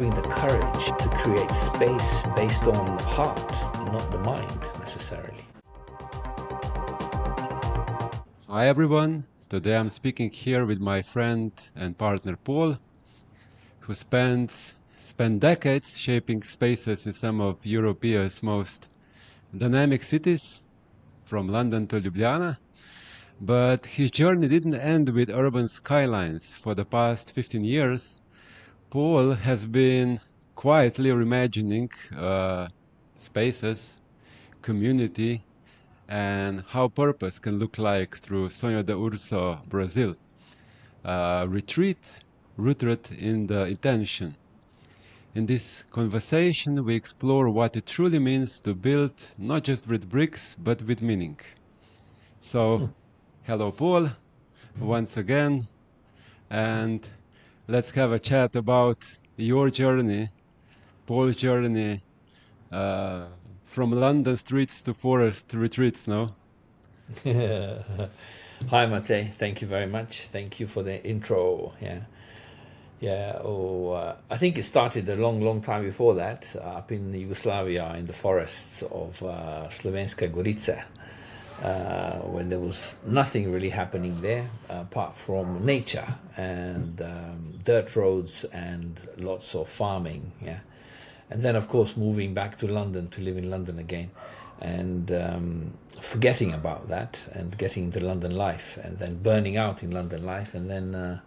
having the courage to create space based on the heart, not the mind necessarily. Hi everyone. Today I'm speaking here with my friend and partner Paul, who spent decades shaping spaces in some of Europe's most dynamic cities, from London to Ljubljana. But his journey didn't end with urban skylines. For the past 15 years, Paul has been quietly reimagining spaces, community, and how purpose can look like through Sonho de Urso, Brazil. Retreat rooted in the intention. In this conversation, we explore what it truly means to build not just with bricks, but with meaning. So, hello, Paul, once again, and let's have a chat about your journey, Paul's journey uh, from London streets to forest retreats, no? Hi, Mate. Thank you very much. Thank you for the intro. Yeah. Yeah. I think it started a long, long time before that, up in Yugoslavia in the forests of Slovenska Gorica, when there was nothing really happening there apart from nature and dirt roads and lots of farming. Yeah. And then, of course, moving back to London to live in London again, and forgetting about that and getting into London life, and then burning out in London life, and then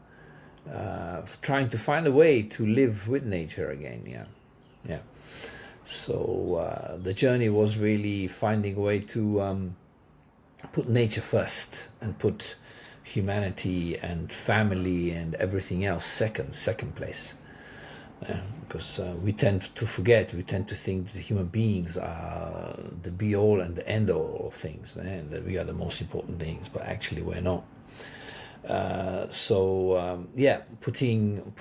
trying to find a way to live with nature again. Yeah, yeah. So the journey was really finding a way to put nature first and put humanity and family and everything else second place. Because we tend to forget, we tend to think that human beings are the be all and the end all of things, and that we are the most important things, but actually we're not. Yeah, putting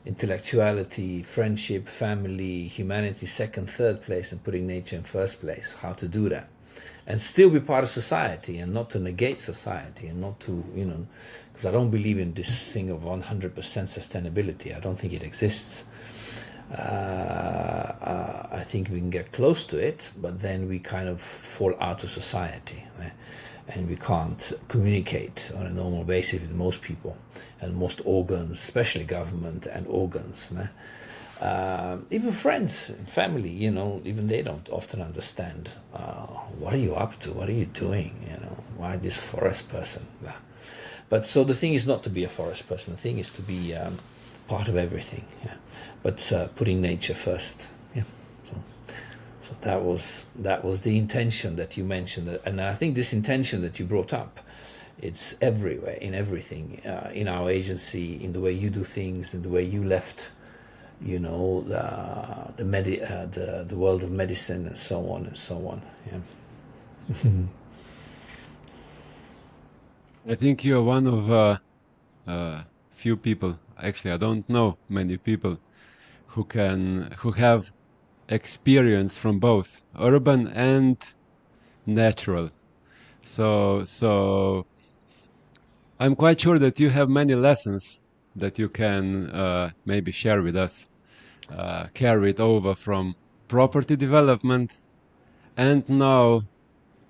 intellectuality, friendship, family, humanity second, third place, and putting nature in first place. How to do that, and still be part of society, and not to negate society, and not to because I don't believe in this thing of 100% sustainability. I don't think it exists. I think we can get close to it, but then we kind of fall out of society, right? And we can't communicate on a normal basis with most people and most organs, especially government and organs. Even friends, family, even they don't often understand. What are you up to? What are you doing? Why this forest person? But so the thing is not to be a forest person. The thing is to be part of everything. Yeah. But putting nature first. Yeah. So that was the intention that you mentioned, and I think this intention that you brought up, it's everywhere, in everything, in our agency, in the way you do things, in the way you left, the world of medicine, and so on and so on. Yeah. I think you're one of few people. Actually, I don't know many people who have experience from both urban and natural. So I'm quite sure that you have many lessons that you can maybe share with us, carry it over from property development, and now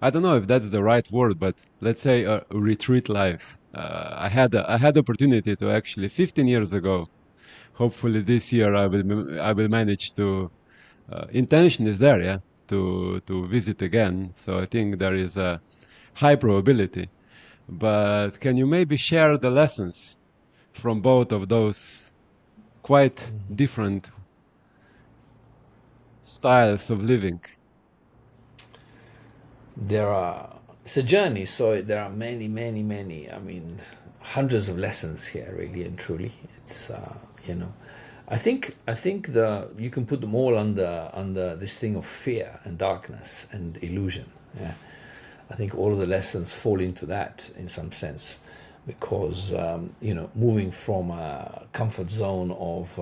I don't know if that's the right word, but let's say a retreat life. I had opportunity to actually 15 years ago. Hopefully this year I will manage to. Intention is there, yeah, to visit again. So I think there is a high probability. But can you maybe share the lessons from both of those quite different styles of living? It's a journey, so there are many, many, many. I mean, hundreds of lessons here, really and truly. It's you know, I think the you can put them all under this thing of fear and darkness and illusion. Yeah, I think all of the lessons fall into that in some sense, because moving from a comfort zone of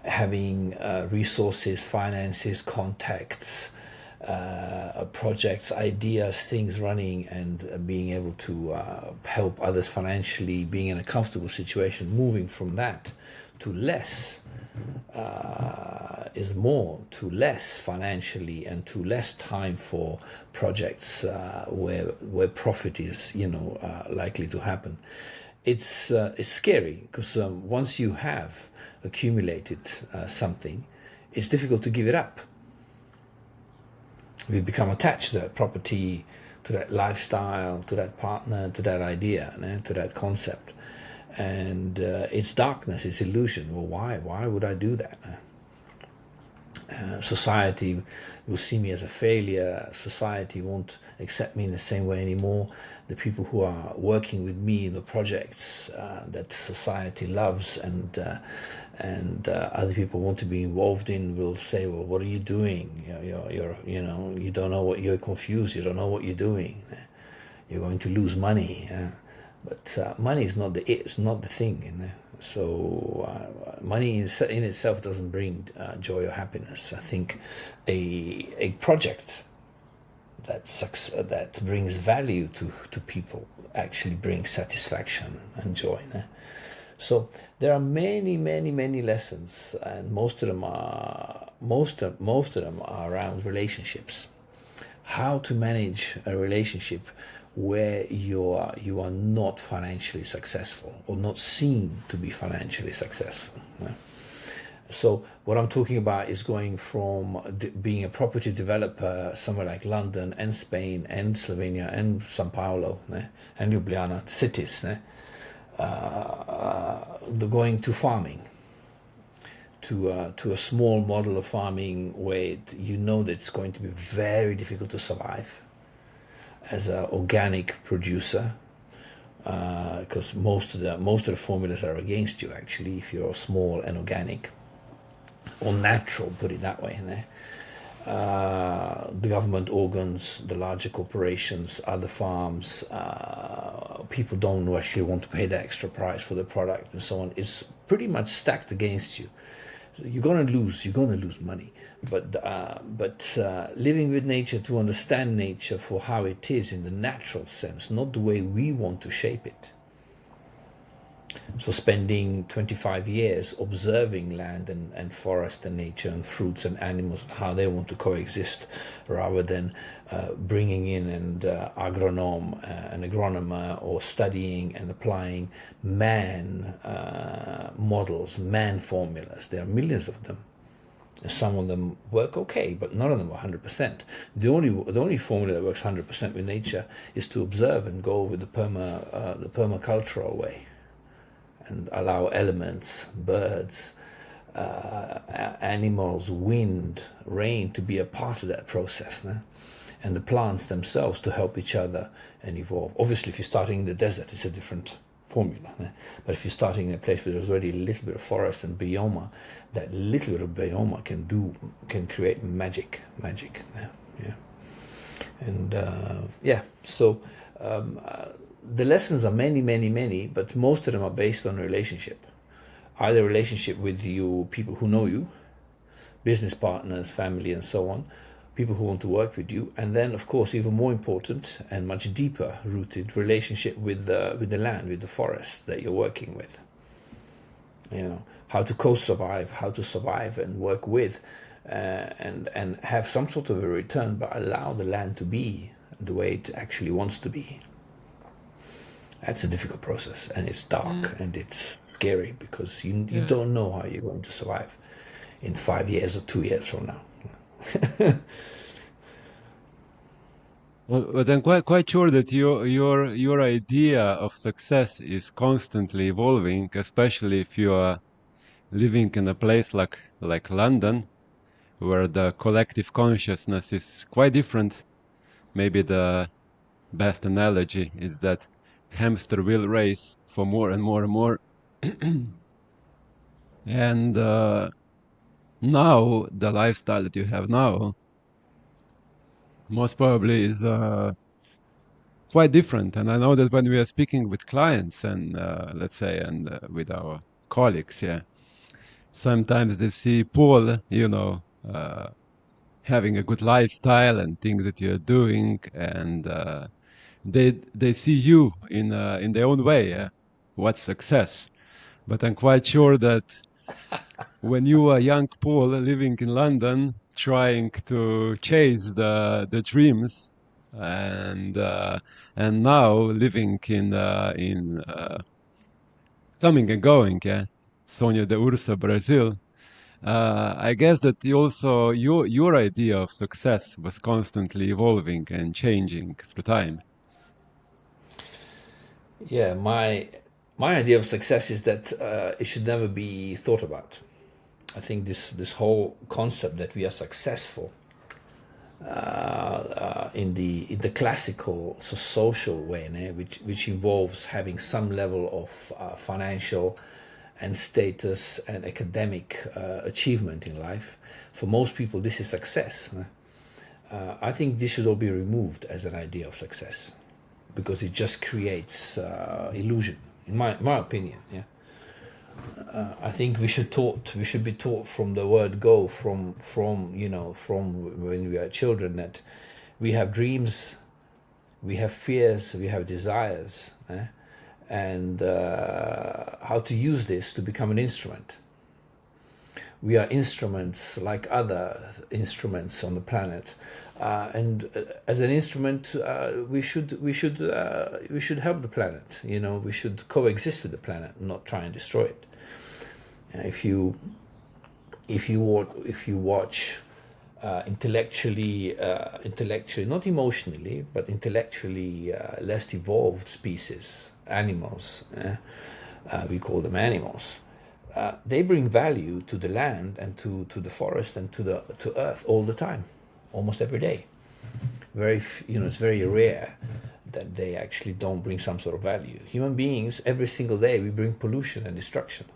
having resources, finances, contacts, projects, ideas, things running, and being able to help others financially, being in a comfortable situation, moving from that to less is more, to less financially, and to less time for projects where profit is likely to happen. It's scary because once you have accumulated something, it's difficult to give it up. We become attached to that property, to that lifestyle, to that partner, to that idea, to that concept. And it's darkness, it's illusion. Well, why? Why would I do that? Society will see me as a failure. Society won't accept me in the same way anymore. The people who are working with me in the projects that society loves and other people want to be involved in will say, "Well, what are you doing? You don't know what you're confused. You don't know what you're doing. You're going to lose money." But money is not it's not the thing. So money in itself doesn't bring joy or happiness. I think a project that brings value to people actually brings satisfaction and joy. So there are many lessons, and most of them are around relationships. How to manage a relationship where you are not financially successful or not seen to be financially successful. So what I'm talking about is going from being a property developer somewhere like London and Spain and Slovenia and Sao Paulo and Ljubljana, cities, going to farming, to a small model of farming where you know that it's going to be very difficult to survive as an organic producer, because most of the formulas are against you actually if you're small and organic or natural, put it that way. The government organs, the larger corporations, other farms, people don't actually want to pay the extra price for the product and so on. It's pretty much stacked against you. You're gonna lose money. But living with nature, to understand nature for how it is in the natural sense, not the way we want to shape it. So spending 25 years observing land and forest and nature and fruits and animals, how they want to coexist, rather than bringing in an agronomer, or studying and applying man models, man formulas. There are millions of them. Some of them work okay, but none of them are 100%. The only formula that works 100% with nature is to observe and go with the permacultural way, and allow elements, birds, animals, wind, rain to be a part of that process, and the plants themselves to help each other and evolve. Obviously, if you're starting in the desert, it's a different formula. But if you're starting in a place where there's already a little bit of forest and bioma, that little bit of bioma can create magic. Yeah. And so the lessons are many, but most of them are based on relationship. Either relationship with you, people who know you, business partners, family, and so on, people who want to work with you, and then, of course, even more important and much deeper rooted relationship with the land, with the forest that you're working with. How to co-survive, how to survive and work with, and have some sort of a return, but allow the land to be the way it actually wants to be. That's a difficult process, and it's dark and it's scary because you don't know how you're going to survive in 5 years or 2 years from now. But I'm quite sure that your idea of success is constantly evolving, especially if you are living in a place like London, where the collective consciousness is quite different. Maybe the best analogy is that hamster wheel race for more and more and more. And now the lifestyle that you have now most probably is quite different. And I know that when we are speaking with clients and let's say with our colleagues, sometimes they see Paul, having a good lifestyle and things that you're doing, and they see you in their own way. Yeah? What's success? But I'm quite sure that when you were young Paul living in London, trying to chase the dreams, and uh, and now living in coming and going, yeah, Sonho de Ursa, Brazil. I guess that you also your idea of success was constantly evolving and changing through time. Yeah, my idea of success is that it should never be thought about. I think this whole concept that we are successful in the classical social way, which involves having some level of financial and status and academic achievement in life. For most people, this is success. I think this should all be removed as an idea of success because it just creates illusion, in my opinion. Yeah. I think we should be taught from the word go, from when we are children, that we have dreams, we have fears, we have desires, and how to use this to become an instrument. We are instruments like other instruments on the planet, and as an instrument, we should help the planet. We should coexist with the planet, not try and destroy it. If you watch intellectually, not emotionally, but intellectually less evolved species, animals, we call them animals. They bring value to the land and to the forest and to earth all the time, almost every day. It's very rare that they actually don't bring some sort of value. Human beings, every single day, we bring pollution and destruction.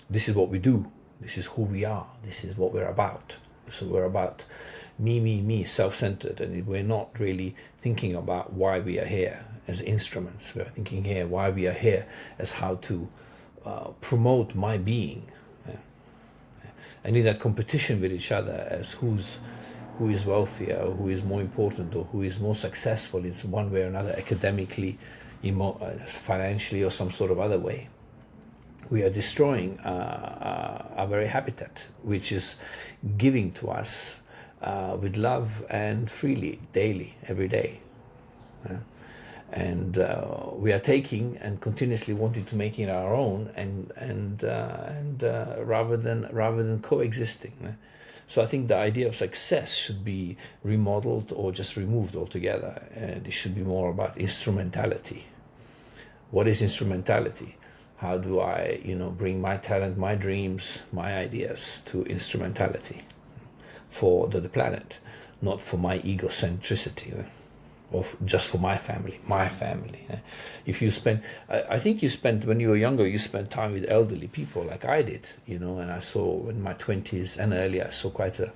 This is what we do. This is who we are. This is what we're about. So we're about me, self-centered, and we're not really thinking about why we are here as instruments. We're thinking here why we are here as how to promote my being, and in that competition with each other as who is wealthier, or who is more important, or who is more successful in one way or another, academically, financially, or some sort of other way. We are destroying our very habitat, which is giving to us with love and freely, daily, every day. And we are taking and continuously wanting to make it our own, and rather than coexisting. So I think the idea of success should be remodeled or just removed altogether, and it should be more about instrumentality. What is instrumentality? How do I, bring my talent, my dreams, my ideas to instrumentality for the planet, not for my egocentricity, or just for my family. If you spend, I think you spent, when you were younger, you spent time with elderly people like I did, and I saw in my 20s and earlier, I saw quite a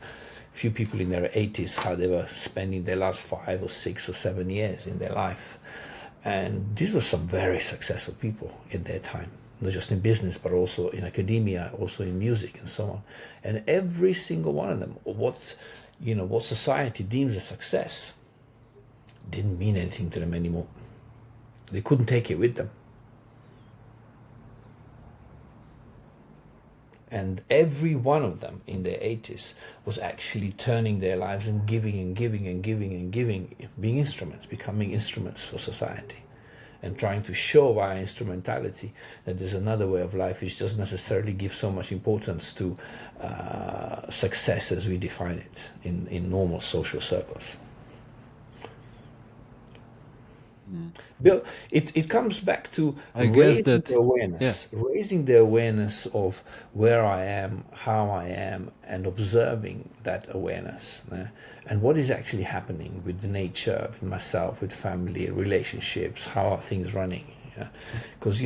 few people in their 80s, how they were spending their last 5 or 6 or 7 years in their life. And these were some very successful people in their time, not just in business, but also in academia, also in music and so on. And every single one of them, what society deems a success, didn't mean anything to them anymore. They couldn't take it with them. And every one of them in their 80s was actually turning their lives and giving and giving and giving and giving, being instruments, becoming instruments for society, and trying to show via instrumentality that there's another way of life which doesn't necessarily give so much importance to success as we define it in normal social circles. Bill, it comes back to I guess raising that, the yeah. awareness of where I am, how I am, and observing that awareness, and what is actually happening with the nature, with myself, with family, relationships, how are things running? Because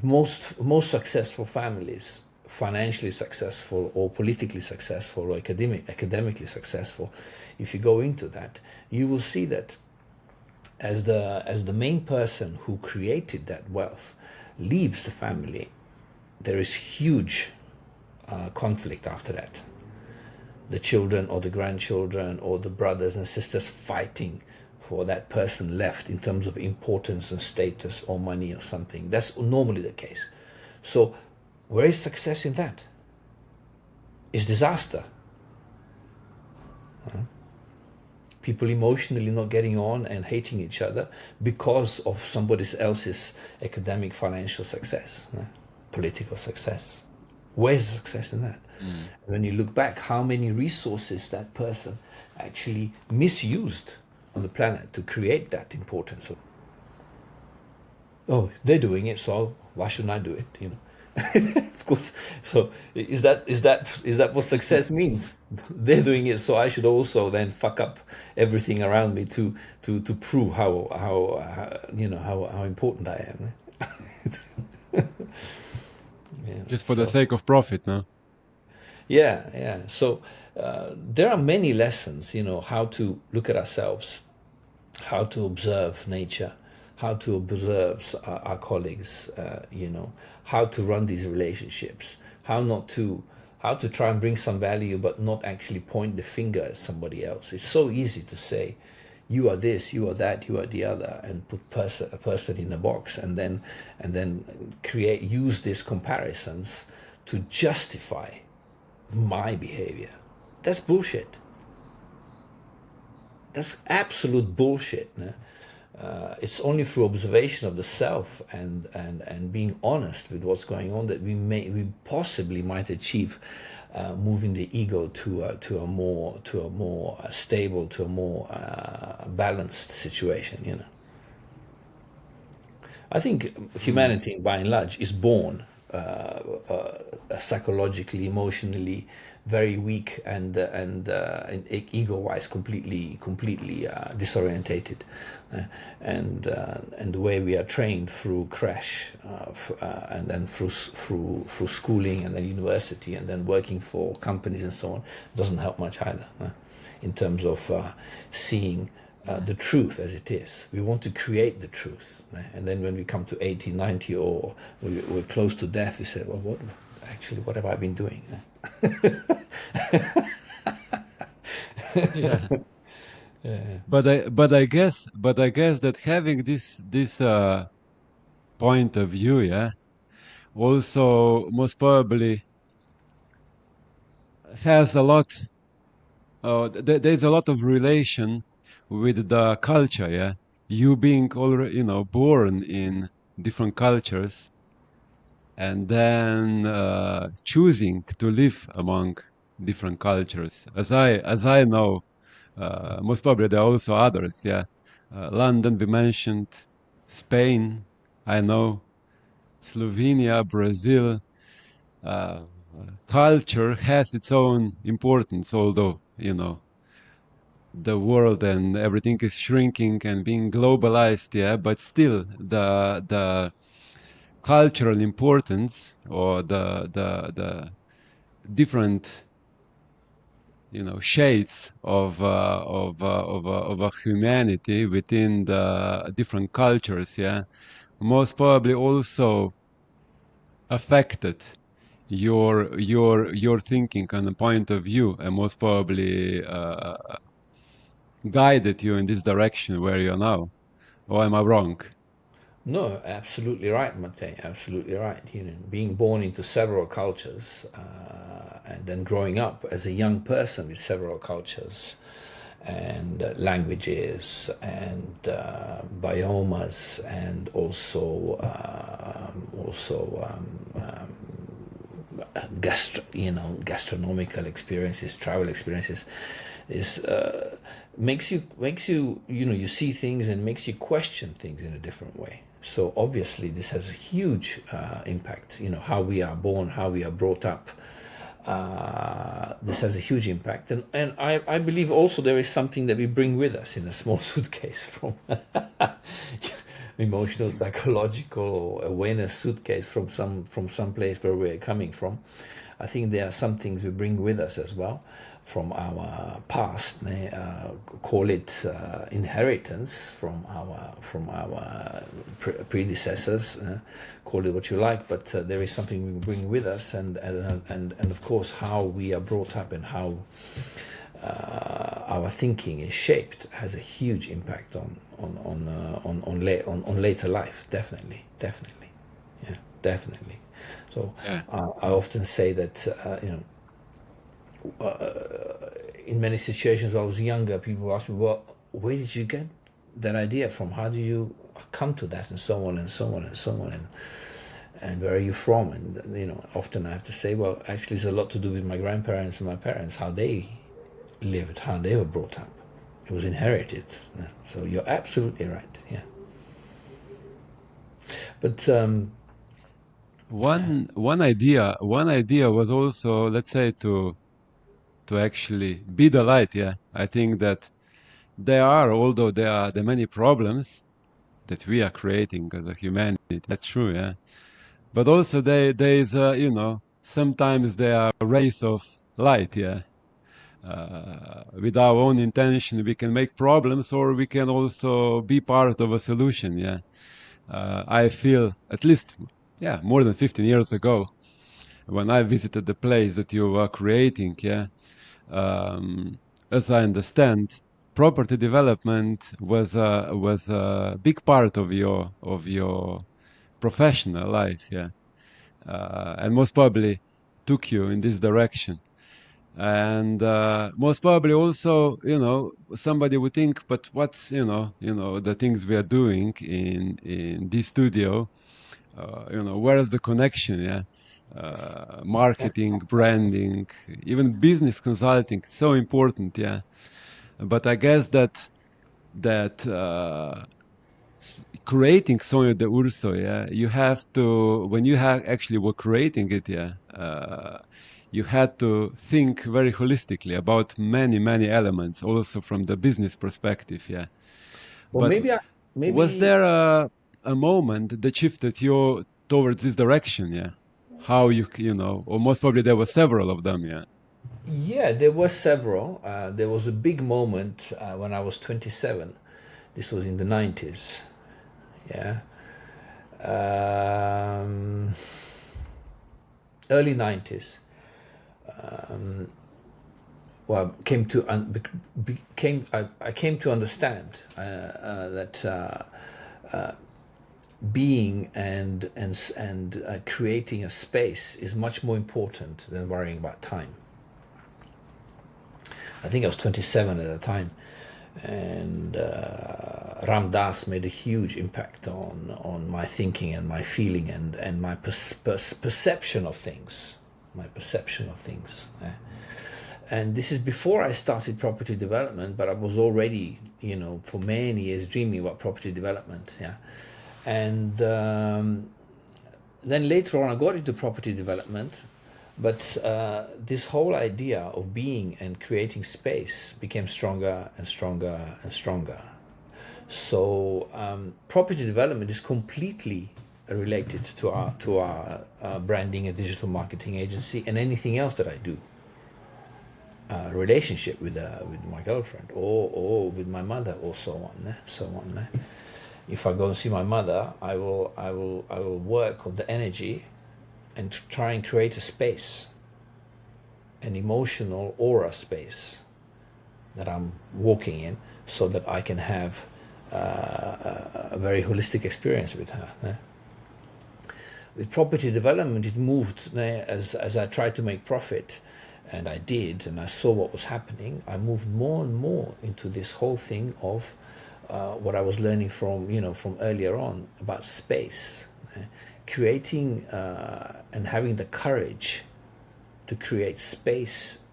most successful families, financially successful or politically successful or academically successful, if you go into that, you will see that as the main person who created that wealth leaves the family, there is huge conflict after that. the children or the grandchildren or the brothers and sisters fighting for that person left in terms of importance and status or money or something. That's normally the case. So where is success in that? It's disaster. People emotionally not getting on and hating each other because of somebody else's academic, financial success, political success. Where's the success in that? When you look back, how many resources that person actually misused on the planet to create that importance. Oh, they're doing it, so why shouldn't I do it? Of course. So is that what success means? They're doing it, so I should also then fuck up everything around me to prove how important I am. Just for the sake of profit, no? Yeah. So there are many lessons, how to look at ourselves, how to observe nature, how to observe our colleagues, how to run these relationships, how to try and bring some value, but not actually point the finger at somebody else. It's so easy to say, you are this, you are that, you are the other, and put a person in a box, and then use these comparisons to justify my behavior. That's bullshit. That's absolute bullshit. It's only through observation of the self and being honest with what's going on that we possibly might achieve moving the ego to a more stable, to a more balanced situation. I think humanity, by and large, is born psychologically, emotionally very weak and ego-wise completely disorientated, and the way we are trained through crash, and then through schooling and then university and then working for companies and so on doesn't help much either, in terms of seeing the truth as it is. We want to create the truth, and then when we come to 80, 90, or we're close to death, we say, well, what have I been doing? Yeah. But I guess that having this point of view, yeah, also most probably has a lot. There's a lot of relation with the culture, yeah. You being already, born in different cultures, and then choosing to live among different cultures. As I know, most probably there are also others. Yeah, London we mentioned, Spain, I know, Slovenia, Brazil. Culture has its own importance, although the world and everything is shrinking and being globalized. Yeah, but still the cultural importance, or the different shades of a humanity within the different cultures, yeah, most probably also affected your thinking and the point of view, and most probably guided you in this direction where you're now. Or am I wrong? No, absolutely right, Matej. Absolutely right. Being born into several cultures, and then growing up as a young person with several cultures and languages and biomas, and also gastronomical experiences, travel experiences, is makes you you see things and makes you question things in a different way. So obviously this has a huge impact. How we are born, how we are brought up. This has a huge impact, and I believe also there is something that we bring with us in a small suitcase from emotional, psychological, or awareness suitcase from some place where we're coming from. I think there are some things we bring with us as well from our past. Call it inheritance from our predecessors. Call it what you like, but there is something we bring with us, and of course how we are brought up and how our thinking is shaped has a huge impact on later life. Definitely, yeah, definitely. So Yeah. I often say that in many situations when I was younger, people ask me, "Well, where did you get that idea from? How do you come to that?" And so on and so on and so on. And where are you from? And often I have to say, well, actually, it's a lot to do with my grandparents and my parents, how they lived, how they were brought up. It was inherited. So you're absolutely right. Yeah. But one idea was also, let's say, to actually be the light. Yeah, I think that although there are many problems that we are creating as a humanity. That's true. Yeah, but also there is sometimes there are rays of light. Yeah, with our own intention, we can make problems, or we can also be part of a solution. Yeah, I feel at least, yeah, more than 15 years ago, when I visited the place that you were creating. Yeah, as I understand, property development was a big part of your professional life. Yeah, and most probably took you in this direction. And most probably also, somebody would think, but what's the things we are doing in this studio, where is the connection? Yeah, marketing, branding, even business consulting, so important. Yeah, but I guess that creating Sonho de Urso, yeah, you have to, when you actually were creating it, yeah, you had to think very holistically about many elements, also from the business perspective, yeah. well, But was maybe there a moment that shifted you towards this direction, yeah? How or most probably there were several of them, yeah. yeah, there were several. There was a big moment when I was 27. This was in the 90s. Yeah. Early 90s. Well, I came to understand that being and creating a space is much more important than worrying about time. I think I was 27 at the time, and Ram Dass made a huge impact on my thinking and my feeling and my perception of things. My perception of things. And this is before I started property development, but I was already, for many years dreaming about property development. Yeah, and then later on I got into property development, but this whole idea of being and creating space became stronger and stronger and stronger. So property development is completely related to our branding and digital marketing agency and anything else that I do. Relationship with my girlfriend or with my mother or so on. So on. If I go and see my mother, I will work on the energy and try and create a space, an emotional aura space that I'm walking in, so that I can have a very holistic experience with her. With property development, it moved as I tried to make profit, and I did, and I saw what was happening. I moved more and more into this whole thing of what I was learning from earlier on about space, creating and having the courage to create space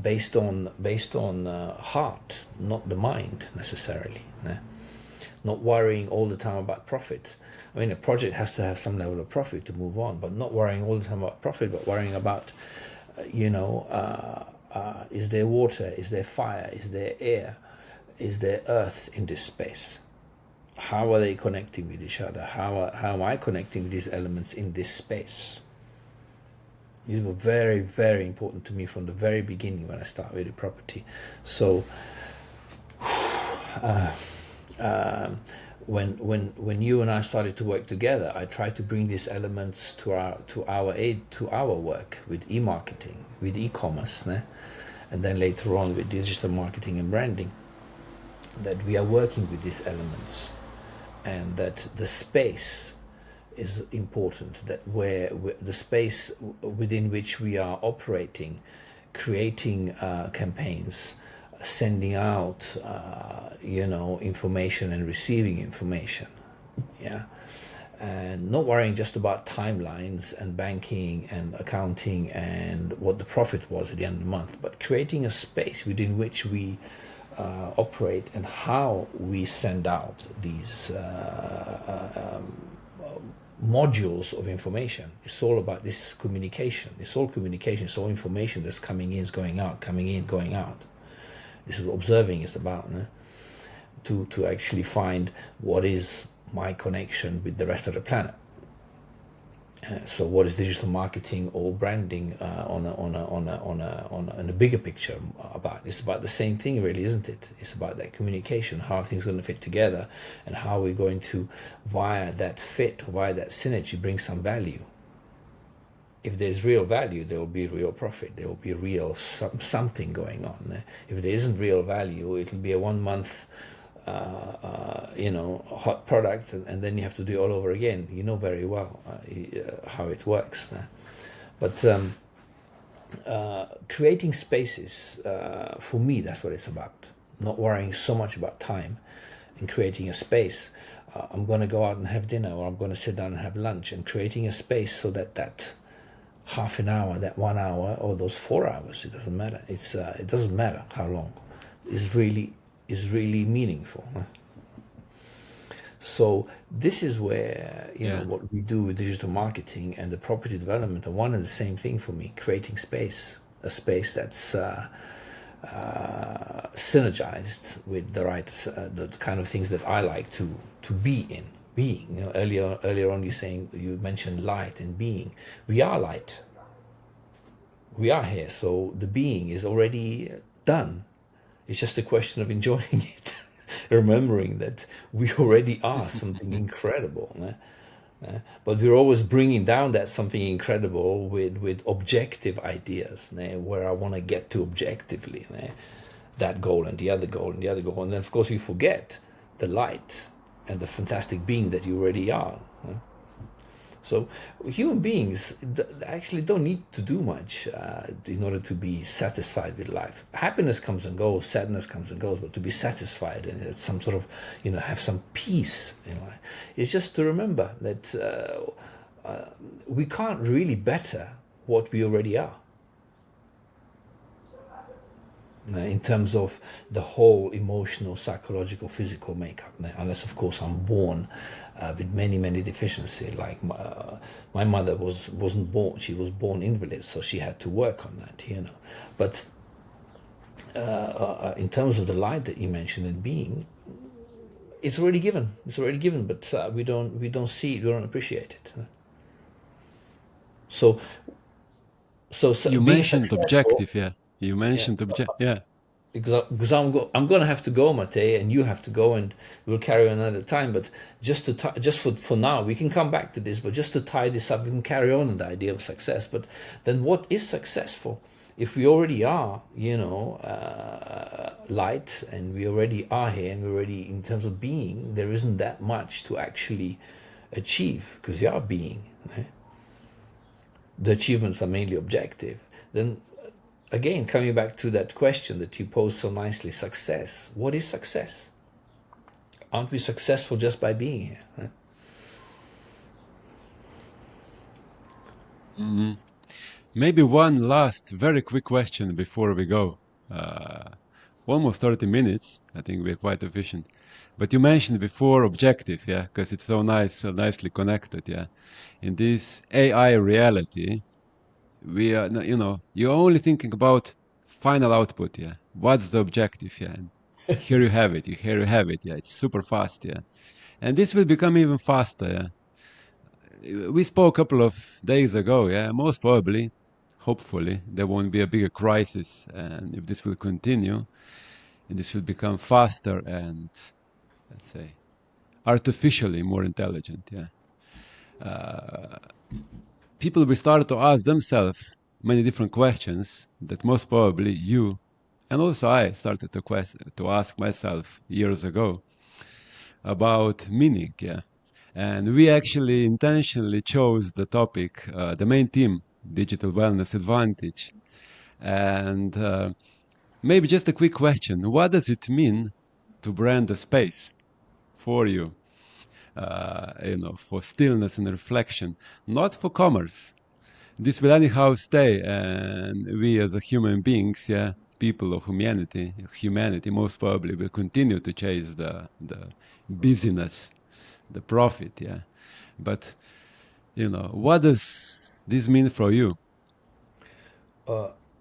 based on heart, not the mind necessarily. Not worrying all the time about profit. I mean, a project has to have some level of profit to move on, but not worrying all the time about profit, but worrying about, is there water? Is there fire? Is there air? Is there earth in this space? How are they connecting with each other? How am I connecting with these elements in this space? These were very, very important to me from the very beginning when I started with the property. So when you and I started to work together, I tried to bring these elements to our work with e-marketing, with e-commerce, né? And then later on with digital marketing and branding. That we are working with these elements, and that the space is important. That where the space within which we are operating, creating campaigns, sending out, information and receiving information, yeah, and not worrying just about timelines and banking and accounting and what the profit was at the end of the month, but creating a space within which we operate and how we send out these modules of information. It's all about this communication. It's all communication. It's all information that's coming in, is going out, coming in, going out. This is what observing is about, né? To actually find what is my connection with the rest of the planet. So what is digital marketing or branding on a bigger picture about? It's about the same thing, really, isn't it? It's about that communication, how things are going to fit together, and how we're going to, via that fit, via that synergy, bring some value. If there's real value, there will be real profit. There will be real something going on. If there isn't real value, it'll be a 1 month hot product, and then you have to do it all over again. You know very well how it works. But creating spaces, for me, that's what it's about. Not worrying so much about time and creating a space. I'm going to go out and have dinner, or I'm going to sit down and have lunch, and creating a space so that half an hour, that 1 hour, or those 4 hours, it doesn't matter. It doesn't matter how long. Is really meaningful. So this is where what we do with digital marketing and the property development are one and the same thing for me. Creating space, a space that's synergized with the right, the kind of things that I like to be in. Being, earlier on you mentioned light and being. We are light. We are here, so the being is already done. It's just a question of enjoying it, remembering that we already are something incredible. But we're always bringing down that something incredible with objective ideas, where I want to get to objectively, that goal and the other goal and the other goal. And then, of course, we forget the light and the fantastic being that you already are. So human beings actually don't need to do much in order to be satisfied with life. Happiness comes and goes, sadness comes and goes, but to be satisfied and some sort of, have some peace in life, is just to remember that we can't really better what we already are. In terms of the whole emotional, psychological, physical makeup, unless of course I'm born with many deficiencies. Like my mother wasn't born; she was born invalid, so she had to work on that, But in terms of the light that you mentioned and being, it's already given. It's already given, but we don't see it, we don't appreciate it. So you being mentioned successful. objective, yeah. You mentioned yeah. Because I'm going to have to go, Mate, and you have to go, and we'll carry on another time. But just for now, we can come back to this. But just to tie this up, we can carry on the idea of success. But then, what is successful? If we already are, light, and we already are here, and we're already in terms of being, there isn't that much to actually achieve because we are being. The achievements are mainly objective. Then again, coming back to that question that you posed so nicely, success. What is success? Aren't we successful just by being here? Mm-hmm. Maybe one last very quick question before we go. Almost 30 minutes. I think we're quite efficient. But you mentioned before objective, yeah, because it's so nicely connected, yeah. In this AI reality, we are, you're only thinking about final output, yeah. What's the objective, yeah? And here you have it, yeah. It's super fast, yeah. And this will become even faster. Yeah? We spoke a couple of days ago. Yeah, most probably, hopefully, there won't be a bigger crisis. And if this will continue, and this will become faster and, let's say, artificially more intelligent. Yeah, people will start to ask themselves many different questions that most probably you and also I started to ask myself years ago about meaning. Yeah, and we actually intentionally chose the topic, the main theme, digital wellness advantage. And maybe just a quick question: what does it mean to brand a space for you? For stillness and reflection, not for commerce. This will anyhow stay, and we as a human beings, yeah, people of humanity most probably will continue to chase the busyness, the profit, yeah. But what does this mean for you?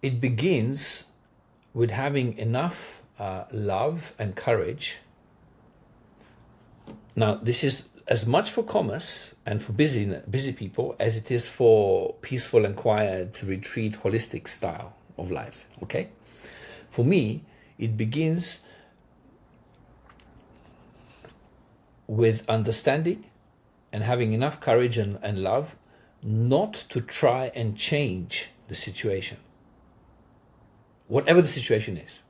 It begins with having enough love and courage. Now, this is as much for commerce and for busy people as it is for peaceful and quiet retreat holistic style of life. Okay, for me, it begins with understanding and having enough courage and love not to try and change the situation, whatever the situation is,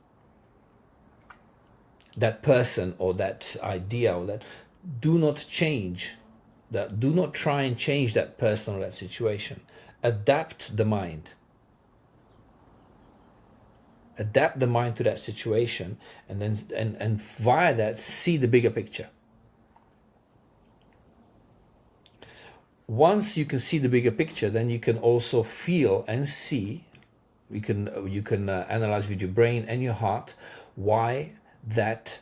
that person or that idea or that, do not change that, do not try and change that person or that situation. Adapt the mind, adapt the mind to that situation, and then and via that see the bigger picture. Once you can see the bigger picture, then you can also feel and see, you can analyze with your brain and your heart why that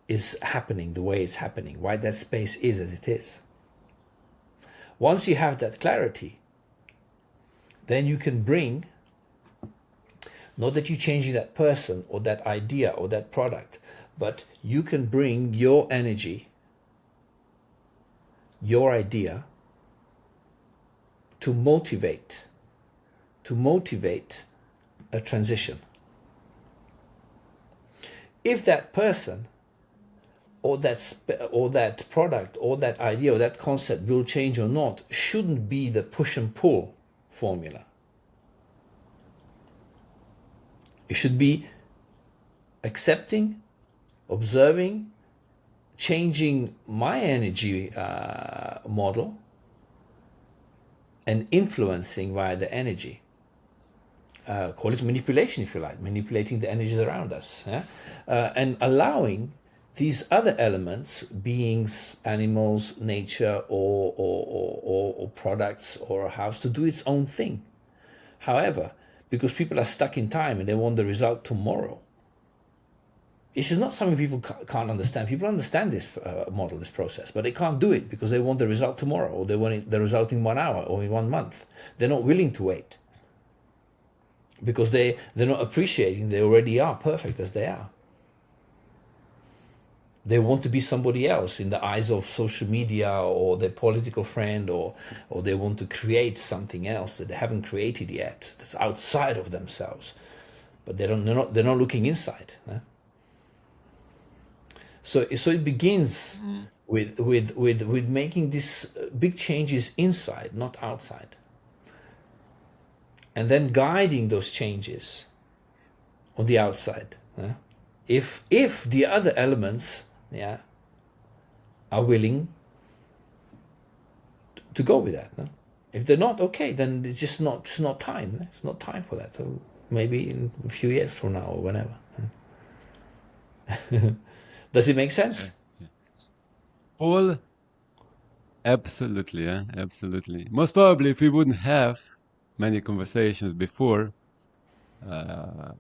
is happening the way it's happening, why that space is as it is. Once you have that clarity, then you can bring, not that you're changing that person or that idea or that product, but you can bring your energy, your idea to motivate a transition. If that person or that product or that idea or that concept will change or not shouldn't be the push and pull formula. It should be accepting, observing, changing my energy model, and influencing via the energy. Call it manipulation if you like, manipulating the energies around us, yeah? And allowing these other elements, beings, animals, nature, or products, or a house to do its own thing. However, because people are stuck in time and they want the result tomorrow, this is not something people can't understand. People understand this model, this process, but they can't do it because they want the result tomorrow, or they want the result in 1 hour or in 1 month. They're not willing to wait because they're not appreciating they already are perfect as they are. They want to be somebody else in the eyes of social media or their political friend, or they want to create something else that they haven't created yet, that's outside of themselves, but they're not looking inside. Huh? So it begins with making these big changes inside, not outside, and then guiding those changes on the outside. If the other elements, yeah, are willing to go with that. No? If they're not, okay, then it's just not. It's not time. It's not time for that. So maybe in a few years from now or whenever. Does it make sense? Paul, absolutely, yeah, absolutely. Most probably, if we wouldn't have many conversations before,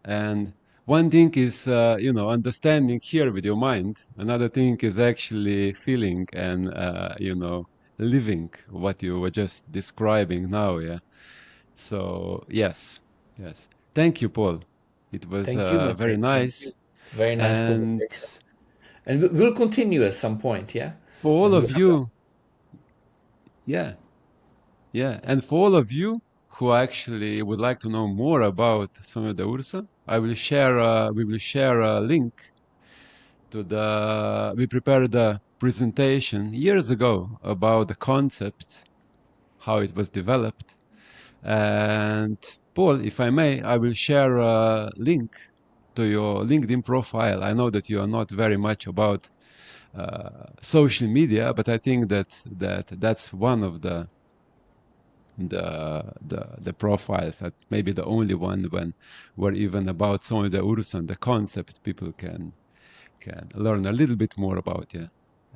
and one thing is, understanding here with your mind. Another thing is actually feeling and, living what you were just describing now. Yeah. So yes, yes. Thank you, Paul. It was Thank you, my very friend. Thank you. nice. Very nice And conversation. And we'll continue at some point, yeah? For all And of you, yeah, yeah, and for all of you who actually would like to know more about Sonio de Ursa, we will share a link to we prepared a presentation years ago about the concept, how it was developed. And Paul, if I may, I will share a link to your LinkedIn profile. I know that you are not very much about social media, but I think that's one of the profiles, that maybe the only one where even about Sonio de Ursa and the concept people can learn a little bit more about you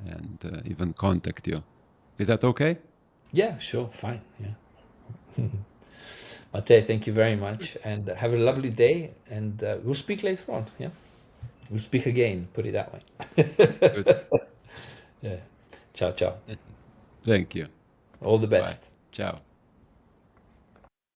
and even contact you. Is that okay? yeah, sure, fine, yeah. Mate, thank you very much, Good. and have a lovely day, and we'll speak later on, yeah? We'll speak again, put it that way. Good. Yeah. Ciao, ciao. Thank you. All the Bye. best. Ciao.